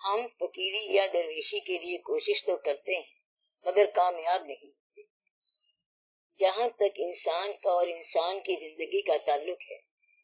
ہم فقیری یا درویشی کے لیے کوشش تو کرتے ہیں مگر کامیاب نہیں ہوتے۔ جہاں تک انسان کا اور انسان کی زندگی کا تعلق ہے،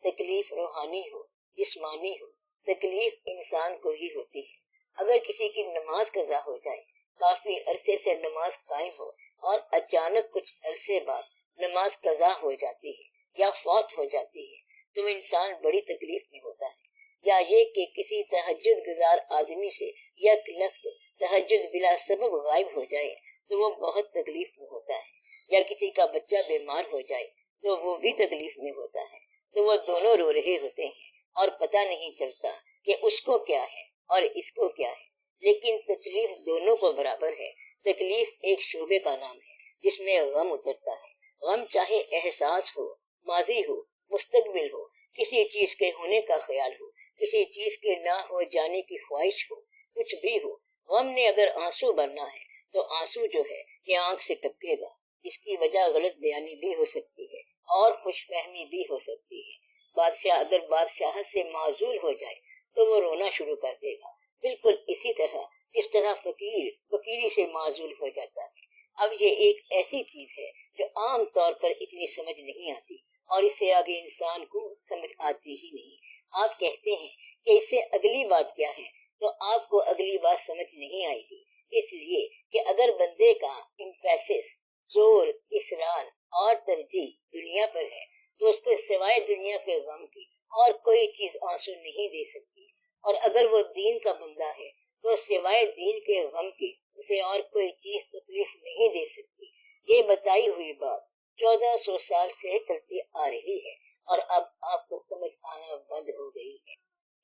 تکلیف روحانی ہو جسمانی ہو، تکلیف انسان کو ہی ہوتی ہے۔ اگر کسی کی نماز قضا ہو جائے، کافی عرصے سے نماز قائم ہو اور اچانک کچھ عرصے بعد نماز قضا ہو جاتی ہے یا فوت ہو جاتی ہے تو انسان بڑی تکلیف میں ہوتا ہے۔ یا یہ کہ کسی تہجد گزار آدمی سے یک لخت تہجد بلا سبب غائب ہو جائے تو وہ بہت تکلیف میں ہوتا ہے۔ یا کسی کا بچہ بیمار ہو جائے تو وہ بھی تکلیف میں ہوتا ہے، تو وہ دونوں رو رہے ہوتے ہیں اور پتہ نہیں چلتا کہ اس کو کیا ہے اور اس کو کیا ہے، لیکن تکلیف دونوں کو برابر ہے۔ تکلیف ایک شعبے کا نام ہے جس میں غم اترتا ہے۔ غم چاہے احساس ہو، ماضی ہو، مستقبل ہو، کسی چیز کے ہونے کا خیال ہو، کسی چیز کے نہ ہو جانے کی خواہش ہو، کچھ بھی ہو، غم نے اگر آنسو بھرنا ہے تو آنسو جو ہے یہ آنکھ سے ٹپکے گا۔ اس کی وجہ غلط بیانی بھی ہو سکتی ہے اور خوش فہمی بھی ہو سکتی ہے۔ بادشاہ اگر بادشاہت سے معزول ہو جائے تو وہ رونا شروع کر دے گا، بالکل اسی طرح جس طرح فقیر فقیری سے معزول ہو جاتا ہے۔ اب یہ ایک ایسی چیز ہے جو عام طور پر اتنی سمجھ نہیں آتی اور اس سے آگے انسان کو سمجھ آتی ہی نہیں۔ آپ کہتے ہیں کہ اس سے اگلی بات کیا ہے تو آپ کو اگلی بات سمجھ نہیں آئے گی، اس لیے کہ اگر بندے کا امپیسس، زور، اصرار اور ترجیح دنیا پر ہے تو اس کو سوائے دنیا کے غم کی اور کوئی چیز آنسو نہیں دے سکتی، اور اگر وہ دین کا بندہ ہے تو سوائے دین کے غم کی اسے اور کوئی چیز تکلیف نہیں دے سکتی۔ یہ بتائی ہوئی بات 1400 سال سے چلتی آ رہی ہے اور اب آپ کو سمجھ آنا بند ہو گئی ہے۔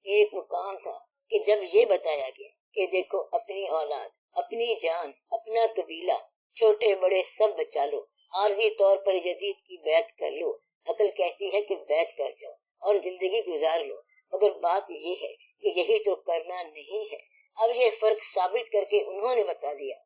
ایک مقام تھا کہ جب یہ بتایا گیا کہ دیکھو اپنی اولاد، اپنی جان، اپنا قبیلہ، چھوٹے بڑے سب بچا لو، عارضی طور پر یزید کی بیعت کر لو، عقل کہتی ہے کہ بیعت کر جاؤ اور زندگی گزار لو، مگر بات یہ ہے کہ یہی تو کرنا نہیں ہے۔ اب یہ فرق ثابت کر کے انہوں نے بتا دیا،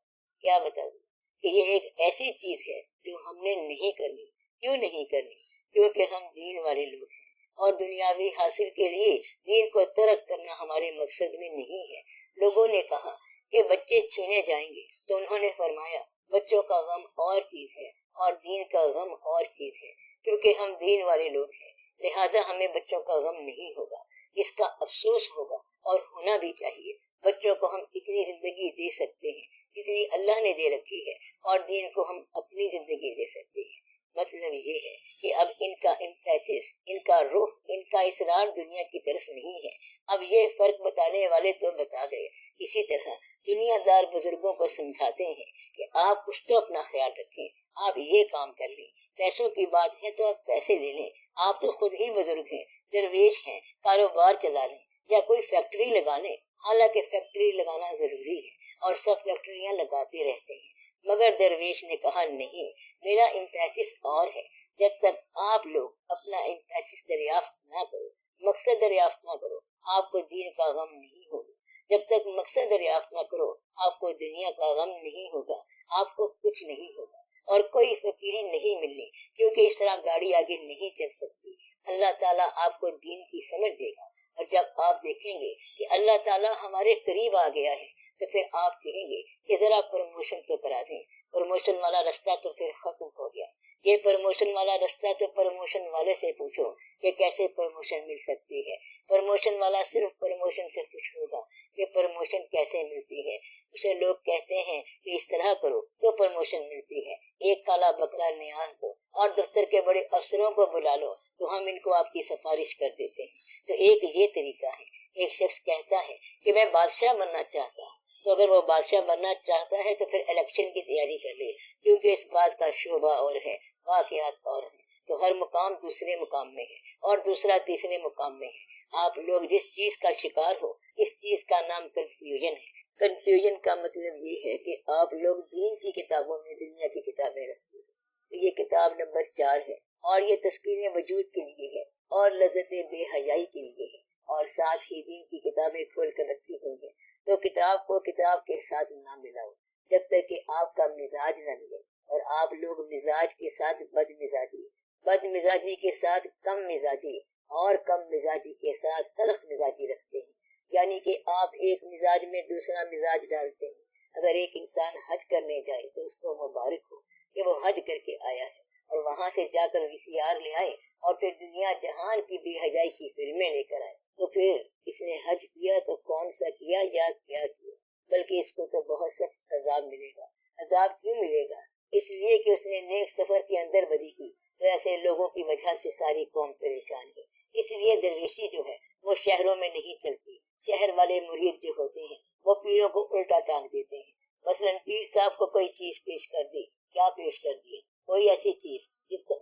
کیا بتا دیا؟ کہ یہ ایک ایسی چیز ہے جو ہم نے نہیں کرنی۔ کیوں نہیں کرنی؟ کیونکہ ہم دین والے لوگ ہیں اور دنیاوی حاصل کے لیے دین کو ترک کرنا ہمارے مقصد میں نہیں ہے۔ لوگوں نے کہا کہ بچے چھینے جائیں گے تو انہوں نے فرمایا بچوں کا غم اور چیز ہے اور دین کا غم اور چیز ہے۔ کیونکہ ہم دین والے لوگ ہیں لہٰذا ہمیں بچوں کا غم نہیں ہوگا، اس کا افسوس ہوگا اور ہونا بھی چاہیے۔ بچوں کو ہم اتنی زندگی دے سکتے ہیں جتنی اللہ نے دے رکھی ہے اور دین کو ہم اپنی زندگی دے سکتے ہیں۔ مطلب یہ ہے کہ اب ان کا امپیسس، ان کا رخ، ان کا اصرار دنیا کی طرف نہیں ہے۔ اب یہ فرق بتانے والے تو بتا گئے، اسی طرح دنیا دار بزرگوں کو سمجھاتے ہیں کہ آپ کچھ تو اپنا خیال رکھیں، آپ یہ کام کر لیں، پیسوں کی بات ہے تو آپ پیسے لے لیں، آپ تو خود ہی بزرگ ہیں، درویش ہیں، کاروبار چلا لیں یا کوئی فیکٹری لگا لیں۔ حالانکہ فیکٹری لگانا ضروری ہے اور سب فیکٹریاں لگاتے رہتے ہیں، مگر درویش نے کہا نہیں، میرا امپیسس اور ہے۔ جب تک آپ لوگ اپنا امپیسس دریافت نہ کرو، مقصد دریافت نہ کرو، آپ کو دین کا غم نہیں ہوگا۔ جب تک مقصد دریافت نہ کرو آپ کو دنیا کا غم نہیں ہوگا، آپ کو کچھ نہیں ہوگا اور کوئی فقیری نہیں ملنی، کیونکہ اس طرح گاڑی آگے نہیں چل سکتی۔ اللہ تعالیٰ آپ کو دین کی سمجھ دے گا اور جب آپ دیکھیں گے کہ اللہ تعالیٰ ہمارے قریب آ گیا ہے تو پھر آپ کہیں گے کہ ذرا پروموشن تو کرا دیں۔ پروموشن والا رستہ تو پھر ختم ہو گیا۔ یہ پروموشن والا رستہ تو پروموشن والے سے پوچھو کہ کیسے پروموشن مل سکتی ہے۔ پروموشن والا صرف پروموشن سے خوش ہوگا کہ پروموشن کیسے ملتی ہے۔ اسے لوگ کہتے ہیں کہ اس طرح کرو تو پروموشن ملتی ہے، ایک کالا بکرا نیاز دو اور دفتر کے بڑے افسروں کو بلا لو تو ہم ان کو آپ کی سفارش کر دیتے ہیں۔ تو ایک یہ طریقہ ہے۔ ایک شخص کہتا ہے کہ میں بادشاہ بننا چاہتا ہوں، تو اگر وہ بادشاہ بننا چاہتا ہے تو پھر الیکشن کی تیاری کر لے، کیونکہ اس بات کا شعبہ اور ہے، واقعات اور ہیں۔ تو ہر مقام دوسرے مقام میں ہے اور دوسرا تیسرے مقام میں ہے۔ آپ لوگ جس چیز کا شکار ہو اس چیز کا نام کنفیوژن ہے۔ کنفیوژن کا مطلب یہ ہے کہ آپ لوگ دین کی کتابوں میں دنیا کی کتابیں رکھتے ہیں۔ تو یہ کتاب نمبر 4 ہے اور یہ تسکین وجود کے لیے ہے اور لذت بے حیائی کے لیے ہے، اور ساتھ ہی دین کی کتابیں کھول کر رکھی ہوئی ہیں۔ تو کتاب کو کتاب کے ساتھ نہ ملاؤ جب تک کہ آپ کا مزاج نہ ملے، اور آپ لوگ مزاج کے ساتھ بد مزاجی، بد مزاجی کے ساتھ کم مزاجی اور کم مزاجی کے ساتھ تلخ مزاجی رکھتے ہیں۔ یعنی کہ آپ ایک مزاج میں دوسرا مزاج ڈالتے ہیں۔ اگر ایک انسان حج کرنے جائے تو اس کو مبارک ہو کہ وہ حج کر کے آیا ہے اور وہاں سے جا کر VCR لے آئے اور پھر دنیا جہان کی بے حیائی کی فلمیں لے کر آئے، تو پھر اس نے حج کیا تو کون سا کیا یا کیا کیا؟ بلکہ اس کو تو بہت سخت عذاب ملے گا۔ عذاب کیوں ملے گا؟ اس لیے کہ اس نے نیک سفر کے اندر بدی کی، تو ایسے لوگوں کی وجہ سے ساری قوم پریشان ہے۔ اس لیے درویشی جو ہے وہ شہروں میں نہیں چلتی۔ شہر والے مرید جو ہوتے ہیں وہ پیروں کو الٹا ٹانگ دیتے ہیں۔ مثلا پیر صاحب کو کوئی چیز پیش کر دی، کیا پیش کر دی؟ کوئی ایسی چیز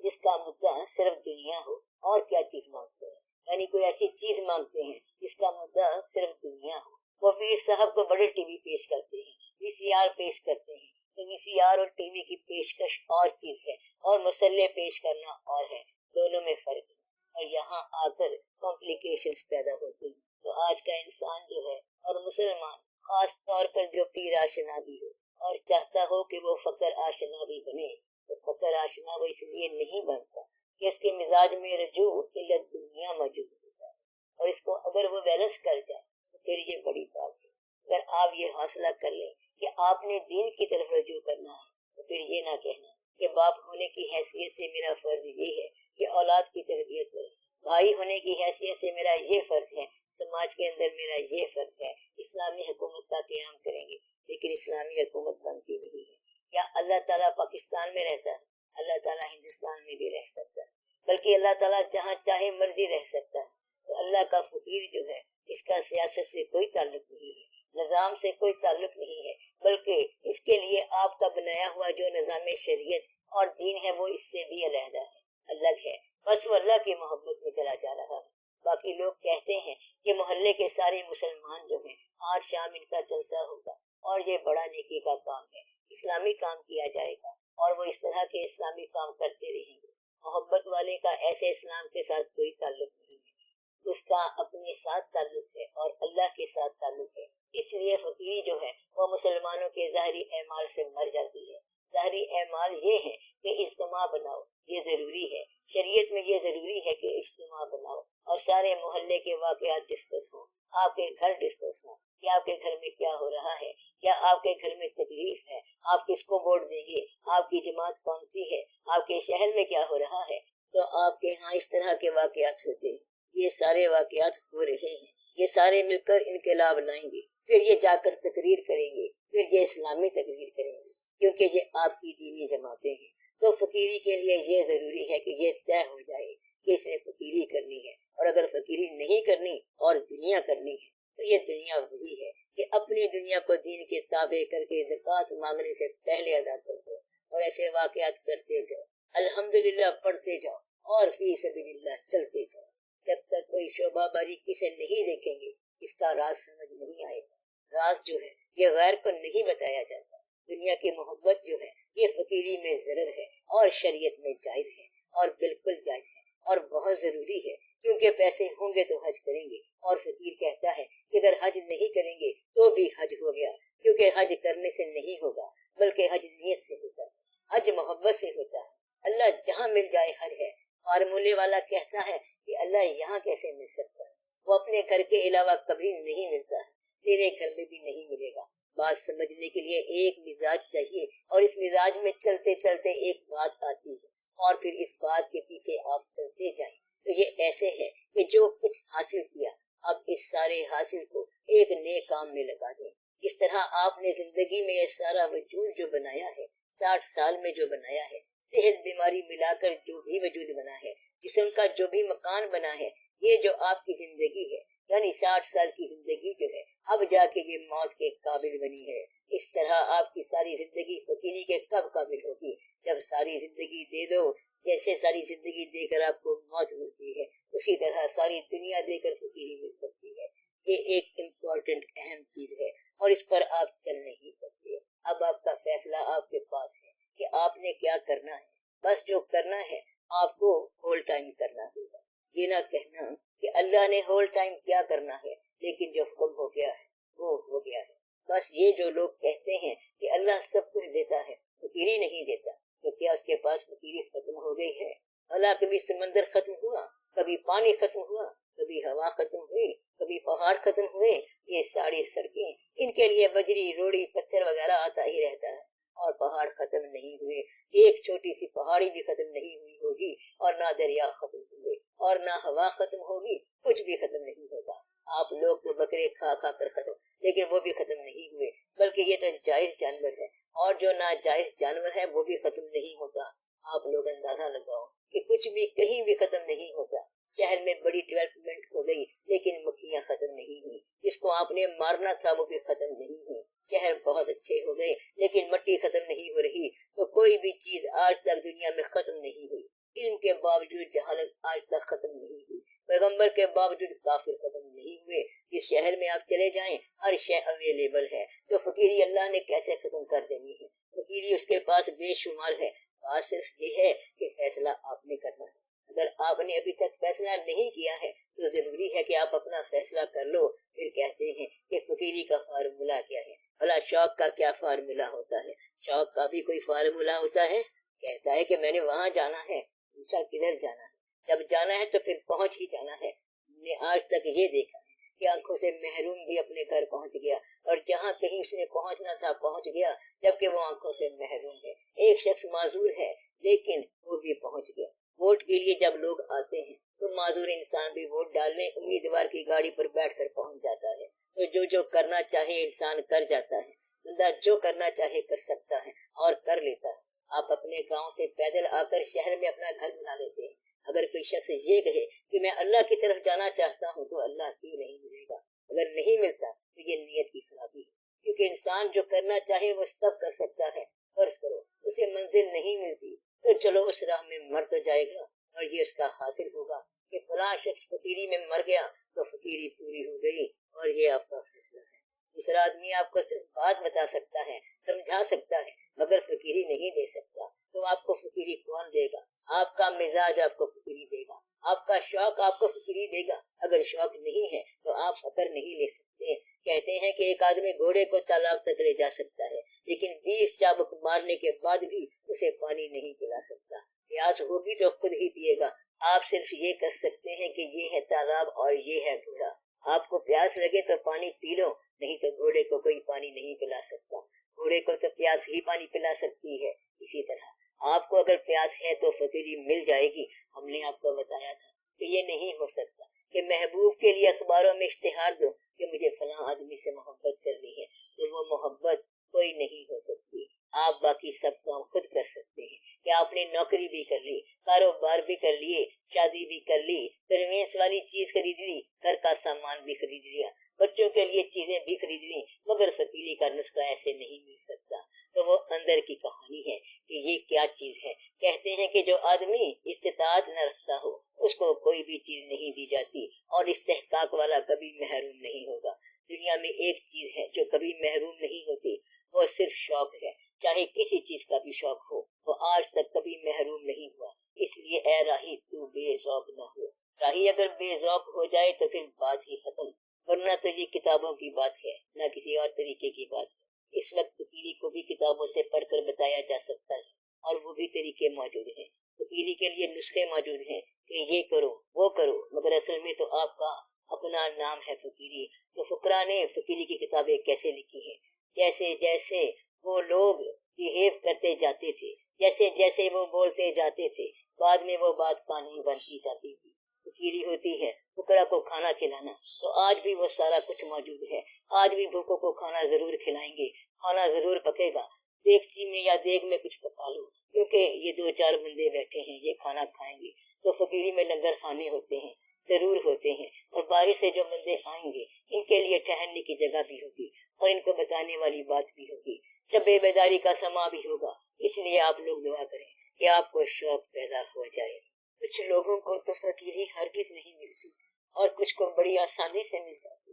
جس کا مدعا صرف دنیا ہو، اور کیا چیز مانگتے ہیں؟ یعنی کوئی ایسی چیز مانگتے ہیں جس کا مدعا صرف دنیا ہو۔ وہ پیر صاحب کو بڑے ٹی وی پیش کرتے ہیں، VCR پیش کرتے ہیں، تو VCR اور ٹی وی کی پیشکش اور چیز ہے اور مسلح پیش کرنا اور ہے، دونوں میں فرق ہے، اور یہاں آ کر کمپلیکیشنز پیدا ہوتی ہیں۔ تو آج کا انسان جو ہے اور مسلمان خاص طور پر جو پیر آشنا بھی ہو اور چاہتا ہو کہ وہ فقر آشنا بھی بنے، تو فقر آشنا وہ اس لیے نہیں بنتا کہ اس کے مزاج میں رجوع قلت دنیا موجود ہوتا ہے، اور اس کو اگر وہ بیلنس کر جائے تو پھر یہ بڑی بات ہے۔ اگر آپ یہ حاصلہ کر لیں کہ آپ نے دین کی طرف رجوع کرنا ہے، تو پھر یہ نہ کہنا کہ باپ ہونے کی حیثیت سے میرا فرض یہ ہے کہ اولاد کی تربیت کرے، بھائی ہونے کی حیثیت سے میرا یہ فرض ہے، سماج کے اندر میرا یہ فرض ہے، اسلامی حکومت کا قیام کریں گے، لیکن اسلامی حکومت بنتی نہیں ہے۔ کیا اللہ تعالیٰ پاکستان میں رہتا ہے؟ اللہ تعالیٰ ہندوستان میں بھی رہ سکتا ہے، بلکہ اللہ تعالیٰ جہاں چاہے مرضی رہ سکتا ہے۔ تو اللہ کا فقیر جو ہے اس کا سیاست سے کوئی تعلق نہیں ہے، نظام سے کوئی تعلق نہیں ہے، بلکہ اس کے لیے آپ کا بنایا ہوا جو نظام شریعت اور دین ہے وہ اس سے بھی علیحدہ ہے، الگ ہے، بس وہ اللہ کی محبت میں چلا جا رہا ہے۔ باقی لوگ کہتے ہیں کہ محلے کے سارے مسلمان جو ہیں آج شام ان کا جلسہ ہوگا اور یہ بڑا نیکی کا کام ہے، اسلامی کام کیا جائے گا، اور وہ اس طرح کے اسلامی کام کرتے رہیں گے۔ محبت والے کا ایسے اسلام کے ساتھ کوئی تعلق نہیں ہے، اس کا اپنے ساتھ تعلق ہے اور اللہ کے ساتھ تعلق ہے۔ اس لیے فقیری جو ہے وہ مسلمانوں کے ظاہری اعمال سے مر جاتی ہے۔ ظاہری اعمال یہ ہے کہ اجتماع بناؤ، یہ ضروری ہے، شریعت میں یہ ضروری ہے کہ اجتماع بناؤ اور سارے محلے کے واقعات ڈسکس ہوں، آپ کے گھر ڈسکس ہوں کہ آپ کے گھر میں کیا ہو رہا ہے، کیا آپ کے گھر میں تکلیف ہے، آپ کس کو ووٹ دیں گے، آپ کی جماعت کون سی ہے، آپ کے شہر میں کیا ہو رہا ہے۔ تو آپ کے ہاں اس طرح کے واقعات ہوتے ہیں، یہ سارے واقعات ہو رہے ہیں، یہ سارے مل کر انقلاب لائیں گے، پھر یہ جا کر تقریر کریں گے، پھر یہ اسلامی تقریر کریں گے، کیونکہ یہ آپ کی دینی جماعتیں ہیں۔ تو فقیری کے لیے یہ ضروری ہے کہ یہ طے ہو جائے کہ اس نے فقیری کرنی ہے، اور اگر فقیری نہیں کرنی اور دنیا کرنی ہے تو یہ دنیا وہی ہے کہ اپنی دنیا کو دین کے تابع کر کے زکوٰۃ مانگنے سے پہلے ادا کر دو، اور ایسے واقعات کرتے جاؤ، الحمدللہ پڑھتے جاؤ اور فی سبیل اللہ چلتے جاؤ۔ جب تک کوئی شعبہ باریکی سے نہیں دیکھیں گے اس کا راز سمجھ نہیں آئے گا۔ راز جو ہے یہ غیر کو نہیں بتایا جاتا۔ دنیا کی محبت جو ہے یہ فقیری میں ضرر ہے اور شریعت میں جائز ہے، اور بالکل جائز ہے اور بہت ضروری ہے، کیونکہ پیسے ہوں گے تو حج کریں گے، اور فقیر کہتا ہے کہ اگر حج نہیں کریں گے تو بھی حج ہو گیا، کیونکہ حج کرنے سے نہیں ہوگا بلکہ حج نیت سے ہوتا ہے، حج محبت سے ہوتا ہے۔ اللہ جہاں مل جائے حج ہے۔ فارمولے والا کہتا ہے کہ اللہ یہاں کیسے مل سکتا ہے، وہ اپنے گھر کے علاوہ کبھی نہیں ملتا ہے، تیرے گھر میں بھی نہیں ملے گا۔ بات سمجھنے کے لیے ایک مزاج چاہیے، اور اس مزاج میں چلتے چلتے ایک بات آتی ہے، اور پھر اس بات کے پیچھے آپ چلتے جائیں۔ تو یہ ایسے ہے کہ جو کچھ حاصل کیا اب اس سارے حاصل کو ایک نیک کام میں لگا دیں۔ جس طرح آپ نے زندگی میں یہ سارا وجود جو بنایا ہے، 60 سال میں جو بنایا ہے، صحت بیماری ملا کر جو بھی وجود بنا ہے، جسم کا جو بھی مکان بنا ہے، یہ جو آپ کی زندگی ہے، یعنی 60 سال کی زندگی جو ہے اب جا کے یہ موت کے قابل بنی ہے۔ اس طرح آپ کی ساری زندگی فقیری کے کب قابل ہوگی؟ جب ساری زندگی دے دو۔ جیسے ساری زندگی دے کر آپ کو موت ملتی ہے، اسی طرح ساری دنیا دے کر فقیری مل سکتی ہے۔ یہ ایک امپورٹنٹ اہم چیز ہے اور اس پر آپ چل نہیں سکتے۔ اب آپ کا فیصلہ آپ کے پاس ہے کہ آپ نے کیا کرنا ہے۔ بس جو کرنا ہے آپ کو ہول ٹائم کرنا ہوگا۔ یہ نہ کہنا کہ اللہ نے ہول ٹائم کیا کرنا ہے، لیکن جو حکم ہو گیا ہے وہ ہو گیا ہے۔ بس یہ جو لوگ کہتے ہیں کہ اللہ سب کچھ دیتا ہے، فقیری نہیں دیتا، تو کیا اس کے پاس فقیری ختم ہو گئی ہے؟ اللہ کبھی سمندر ختم ہوا، کبھی پانی ختم ہوا، کبھی کبھی ہوا ختم ہوئی، کبھی پہاڑ ختم ہوئے، یہ ساری سڑکیں، ان کے لیے بجری روڑی پتھر وغیرہ آتا ہی رہتا ہے، اور پہاڑ ختم نہیں ہوئے، ایک چھوٹی سی پہاڑی بھی ختم نہیں ہوئی ہوگی، اور نہ دریا ختم ہوئے، اور نہ ہوا ختم ہوگی، کچھ بھی ختم نہیں ہوگا۔ آپ لوگ تو بکرے کھا کھا کر ختم، لیکن وہ بھی ختم نہیں ہوئے، بلکہ یہ تو جائز جانور ہے، اور جو ناجائز جانور ہے وہ بھی ختم نہیں ہوتا۔ آپ لوگ اندازہ لگاؤ کہ کچھ بھی کہیں بھی ختم نہیں ہوتا۔ شہر میں بڑی ڈیولپمنٹ ہو گئی، لیکن مکھیاں ختم نہیں ہوئی، جس کو آپ نے مارنا تھا وہ بھی ختم نہیں ہوئی۔ شہر بہت اچھے ہو گئے، لیکن مٹی ختم نہیں ہو رہی، تو کوئی بھی چیز آج تک دنیا میں ختم نہیں ہوئی۔ علم کے باوجود جہالت آج تک ختم نہیں ہوئی، پیغمبر کے باوجود کافر ختم نہیں ہوئے۔ جس شہر میں آپ چلے جائیں ہر شے اویلیبل ہے، تو فقیری اللہ نے کیسے ختم کر دینی ہے؟ فقیری اس کے پاس بے شمار ہے، بات صرف یہ ہے کہ فیصلہ آپ نے کرنا ہے۔ اگر آپ نے ابھی تک فیصلہ نہیں کیا ہے تو ضروری ہے کہ آپ اپنا فیصلہ کر لو۔ پھر کہتے ہیں کہ فقیری کا فارمولہ کیا ہے؟ بھلا شوق کا کیا فارمولہ ہوتا ہے؟ شوق کا بھی کوئی فارمولہ ہوتا ہے؟ کہتا ہے کہ میں نے وہاں جانا ہے، پوچھا کدھر جانا ہے؟ جب جانا ہے تو پھر پہنچ ہی جانا ہے۔ ہم نے آج تک یہ دیکھا ہے کہ آنکھوں سے محروم بھی اپنے گھر پہنچ گیا، اور جہاں کہیں اس نے پہنچنا تھا پہنچ گیا، جبکہ وہ آنکھوں سے محروم ہے۔ ایک شخص معذور ہے لیکن وہ بھی پہنچ گیا۔ ووٹ کے لیے جب لوگ آتے ہیں تو معذور انسان بھی ووٹ ڈالنے امیدوار کی گاڑی پر بیٹھ کر پہنچ جاتا ہے۔ تو جو کرنا چاہے انسان کر جاتا ہے، بندہ جو کرنا چاہے کر سکتا ہے اور کر لیتا ہے۔ آپ اپنے گاؤں سے پیدل آ کر شہر میں اپنا گھر بنا لیتے ہیں۔ اگر کوئی شخص یہ کہے کہ میں اللہ کی طرف جانا چاہتا ہوں تو اللہ کیوں نہیں ملے گا؟ اگر نہیں ملتا تو یہ نیت کی خرابی ہے، کیونکہ انسان جو کرنا چاہے وہ سب کر سکتا ہے۔ فرض کرو اسے منزل نہیں ملتی تو چلو اس راہ میں مر تو جائے گا، اور یہ اس کا حاصل ہوگا کہ فلاں شخص فقیری میں مر گیا تو فقیری پوری ہو گئی، اور یہ آپ کا فیصلہ ہے۔ دوسرا آدمی آپ کو صرف بات بتا سکتا ہے، سمجھا سکتا ہے، مگر فقیری نہیں دے سکتا، تو آپ کو فقیری کون دے گا؟ آپ کا مزاج آپ کو فقیری دے گا، آپ کا شوق آپ کو فقیری دے گا۔ اگر شوق نہیں ہے تو آپ فقر نہیں لے سکتے۔ کہتے ہیں کہ ایک آدمی گھوڑے کو تالاب تک لے جا سکتا ہے، لیکن 20 چابک مارنے کے بعد بھی اسے پانی نہیں پلا سکتا۔ پیاس ہوگی تو خود ہی پیے گا۔ آپ صرف یہ کر سکتے ہیں کہ یہ ہے تالاب اور یہ ہے گھوڑا۔ آپ کو پیاس لگے تو پانی پی لو، نہیں تو گھوڑے کو کوئی پانی نہیں پلا سکتا۔ گھوڑے کو تو پیاس ہی پانی پلا سکتی ہے۔ اسی طرح آپ کو اگر پیاس ہے تو فقیری مل جائے گی۔ ہم نے آپ کو بتایا تھا کہ یہ نہیں ہو سکتا کہ محبوب کے لیے اخباروں میں اشتہار دو کہ مجھے فلاں آدمی سے محبت کرنی ہے، تو وہ محبت کوئی نہیں ہو سکتی۔ آپ باقی سب کام خود کر سکتے ہیں کہ آپ نے نوکری بھی کر لی، کاروبار بھی کر لیے، شادی بھی کر لی، پرمیس والی چیز خرید لی، گھر کا سامان بھی خرید لیا، بچوں کے لیے چیزیں بھی خرید لی، مگر فقیری کا نسخہ ایسے نہیں مل سکتا۔ تو وہ اندر کی کہانی ہے کہ یہ کیا چیز ہے۔ کہتے ہیں کہ جو آدمی استطاعت نہ رکھتا ہو اس کو کوئی بھی چیز نہیں دی جاتی، اور استحقاق والا کبھی محروم نہیں ہوگا۔ دنیا میں ایک چیز ہے جو کبھی محروم نہیں ہوتی، وہ صرف شوق ہے۔ چاہے کسی چیز کا بھی شوق ہو، وہ آج تک کبھی محروم نہیں ہوا۔ اس لیے اے راہی تو بے ذوق نہ ہو۔ راہی اگر بے ذوق ہو جائے تو پھر بات ہی ختم، ورنہ تو یہ کتابوں کی بات ہے، نہ کسی اور طریقے کی بات ہے۔ اس وقت فقیری کو بھی کتابوں سے پڑھ کر بتایا جا سکتا ہے، اور وہ بھی طریقے موجود ہیں۔ فقیری کے لیے نسخے موجود ہیں کہ یہ کرو وہ کرو، مگر اصل میں تو آپ کا اپنا نام ہے فقیری۔ تو فقراء نے فقیری کی کتابیں کیسے لکھی ہیں؟ جیسے جیسے وہ لوگ بہیو کرتے جاتے تھے، جیسے جیسے وہ بولتے جاتے تھے، بعد میں وہ بات قانون بنتی جاتی تھی۔ فقیری ہوتی ہے فقراء کو کھانا کھلانا، تو آج بھی وہ سارا کچھ موجود ہے۔ آج بھی بھوکوں کو کھانا ضرور کھلائیں گے، کھانا ضرور پکے گا۔ دیگچی میں یا دیگ میں کچھ پکا لو، کیونکہ یہ 2-4 بندے بیٹھے ہیں، یہ کھانا کھائیں گے۔ تو فقیری میں لنگر خانے ہوتے ہیں، ضرور ہوتے ہیں، اور باہر سے جو بندے آئیں گے ان کے لیے ٹہلنے کی جگہ بھی ہوگی، اور ان کو بتانے والی بات بھی ہوگی۔ شب بیداری کا سما بھی ہوگا۔ اس لیے آپ لوگ دعا کریں کہ آپ کو شوق پیدا ہو جائے۔ کچھ لوگوں کو تو فقیری ہرگز نہیں ملتی، اور کچھ کو بڑی آسانی سے مل جاتی۔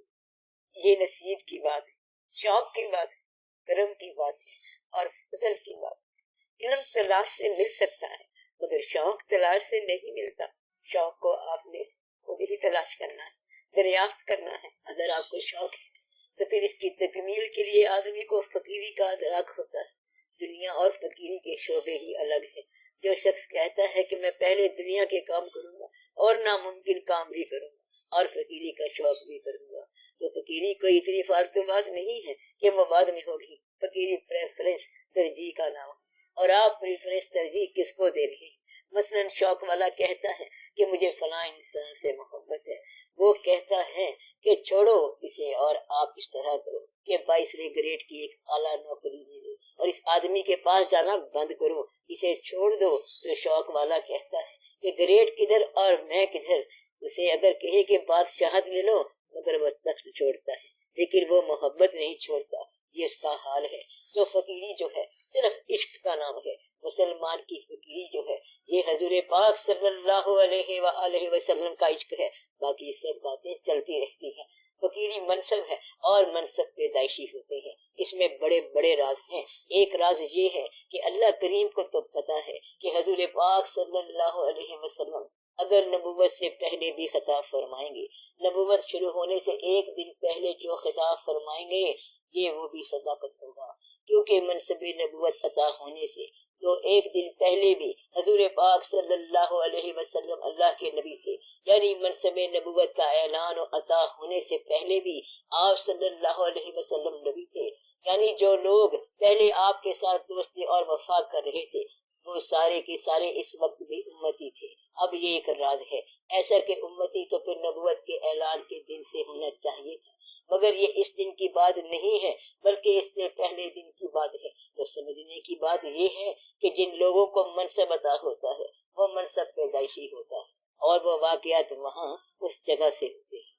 یہ نصیب کی بات ہے، شوق کی بات ہے، کرم کی بات ہے، اور فضل کی بات ہے۔ علم تلاش سے مل سکتا ہے، مگر شوق تلاش سے نہیں ملتا۔ شوق کو آپ نے خود ہی تلاش کرنا ہے، دریافت کرنا ہے۔ اگر آپ کو شوق ہے تو پھر اس کی تکمیل کے لیے آدمی کو فقیری کا ادراک ہوتا ہے۔ دنیا اور فقیری کے شعبے ہی الگ ہے۔ جو شخص کہتا ہے کہ میں پہلے دنیا کے کام کروں گا اور ناممکن کام بھی کروں گا، اور فقیری کا شوق بھی کروں گا۔ تو فقیری کوئی اتنی فالتو بات نہیں ہے کہ وہ بعد میں ہوگی۔ فقیری پریفرنس ترجیح کا نام، اور آپ پریفرنس ترجیح کس کو دے رہی ہیں؟ مثلاً شوق والا کہتا ہے کہ مجھے فلاں انسان سے محبت ہے، وہ کہتا ہے کہ چھوڑو اسے اور آپ اس طرح کرو کہ 22ویں گریڈ کی ایک اعلیٰ نوکری لے لو اور اس آدمی کے پاس جانا بند کرو، اسے چھوڑ دو۔ تو شوق والا کہتا ہے کہ گریڈ کدھر اور میں کدھر، اسے اگر کہے کہ بادشاہت لے لو مگر وہ تخت چھوڑتا ہے، لیکن وہ محبت نہیں چھوڑتا، یہ اس کا حال ہے۔ تو فقیری جو ہے صرف عشق کا نام ہے۔ مسلمان کی فقیری جو ہے یہ حضور پاک صلی اللہ علیہ وآلہ وسلم کا عشق ہے، باقی سب باتیں چلتی رہتی ہیں۔ فقیری منصب ہے اور منصب پیدائشی ہوتے ہیں، اس میں بڑے بڑے راز ہیں۔ ایک راز یہ ہے کہ اللہ کریم کو تو پتا ہے کہ حضور پاک صلی اللہ علیہ وسلم اگر نبوت سے پہلے بھی خطاب فرمائیں گے، نبوت شروع ہونے سے ایک دن پہلے جو خطاب فرمائیں گے یہ وہ بھی صداقت ہوگا، کیونکہ منصب نبوت عطا ہونے سے تو ایک دن پہلے بھی حضور پاک صلی اللہ علیہ وسلم اللہ کے نبی تھے، یعنی منصب نبوت کا اعلان و عطا ہونے سے پہلے بھی آپ صلی اللہ علیہ وسلم نبی تھے، یعنی جو لوگ پہلے آپ کے ساتھ دوستی اور وفا کر رہے تھے وہ سارے کے سارے اس وقت بھی امتی تھے۔ اب یہ ایک راز ہے، ایسا کہ امتی تو پھر نبوت کے اعلان کے دن سے ہونا چاہیے تھا، مگر یہ اس دن کی بات نہیں ہے بلکہ اس سے پہلے دن کی بات ہے۔ تو سمجھنے کی بات یہ ہے کہ جن لوگوں کو منصب عطا ہوتا ہے وہ منصب پیدائشی ہوتا ہے اور وہ واقعات وہاں اس جگہ سے ہوتے ہیں۔